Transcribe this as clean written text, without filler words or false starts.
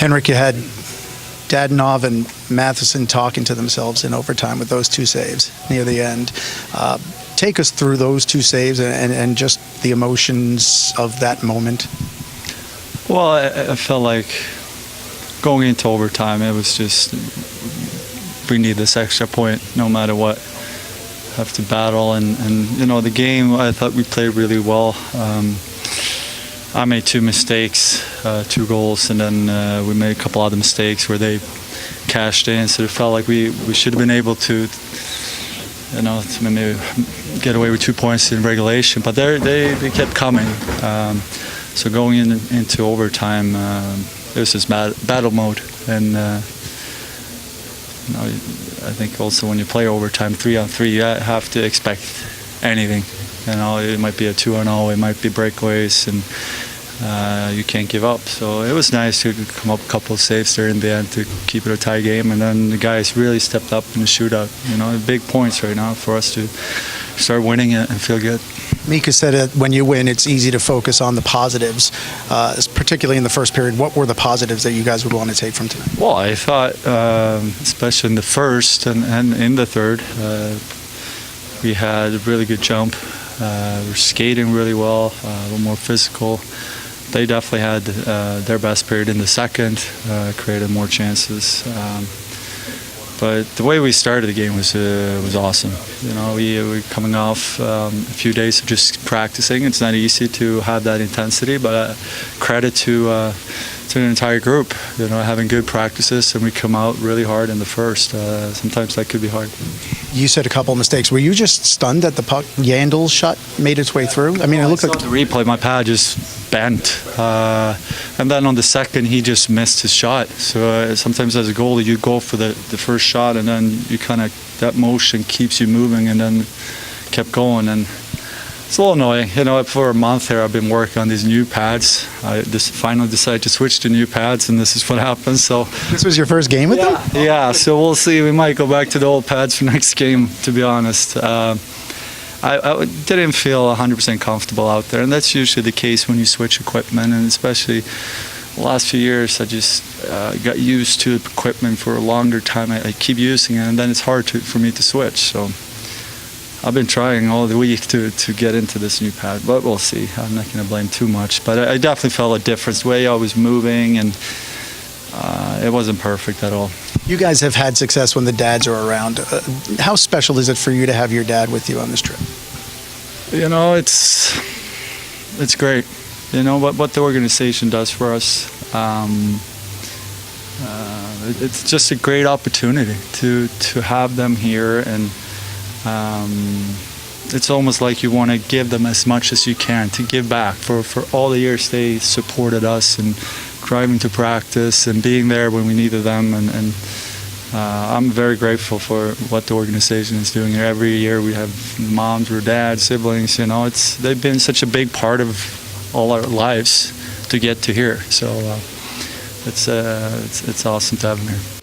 Henrik, you had Dadonov and Matheson talking to themselves in overtime with those two saves near the end. Take us through those two saves and just the emotions of that moment. Well, I felt like going into overtime, it was just, we need this extra point no matter what. Have to battle, and you know, the game, I thought we played really well. I made two mistakes, 2 goals, and then we made a couple other mistakes where they cashed in. So it felt like we should have been able to, you know, to maybe get away with 2 points in regulation. But they kept coming. So going into overtime, it was just battle mode, and you know, I think also when you play overtime 3-on-3, you have to expect anything. You know, it might be a 2-0, it might be breakaways, and you can't give up. So it was nice to come up a couple of saves there in the end to keep it a tie game. And then the guys really stepped up in the shootout. You know, big points right now for us to start winning it and feel good. Mika said that when you win, it's easy to focus on the positives, particularly in the first period. What were the positives that you guys would want to take from tonight? Well, I thought, especially in the first and in the third, we had a really good jump. We're skating really well, a little more physical. They definitely had their best period in the second, created more chances. But the way we started the game was awesome. You know, we were coming off a few days of just practicing. It's not easy to have that intensity, but credit to the entire group. You know, having good practices, and we come out really hard in the first. Sometimes that could be hard. You said a couple of mistakes. Were you just stunned that the puck, Yandel's shot, made its way through? I mean, it looked like the replay. My pad just bent, and then on the second, he just missed his shot. So sometimes as a goalie, you go for the first shot, and then you kind of, that motion keeps you moving, and then kept going. And it's a little annoying. You know, for a month here, I've been working on these new pads. I just finally decided to switch to new pads, and this is what happens. So this was your first game with them? Yeah, so we'll see. We might go back to the old pads for next game, to be honest. I didn't feel 100% comfortable out there, and that's usually the case when you switch equipment, and especially the last few years, I just got used to equipment for a longer time. I keep using it, and then it's hard for me to switch. So I've been trying all the week to get into this new pad, but we'll see. I'm not going to blame too much, but I definitely felt a difference. The way I was moving, and it wasn't perfect at all. You guys have had success when the dads are around. How special is it for you to have your dad with you on this trip? You know, it's great. You know, what the organization does for us, it's just a great opportunity to have them here, and it's almost like you want to give them as much as you can, to give back for all the years they supported us and driving to practice and being there when we needed them, and I'm very grateful for what the organization is doing here. Every year we have moms or dads, siblings, you know, they've been such a big part of all our lives to get to here. So it's awesome to have them here.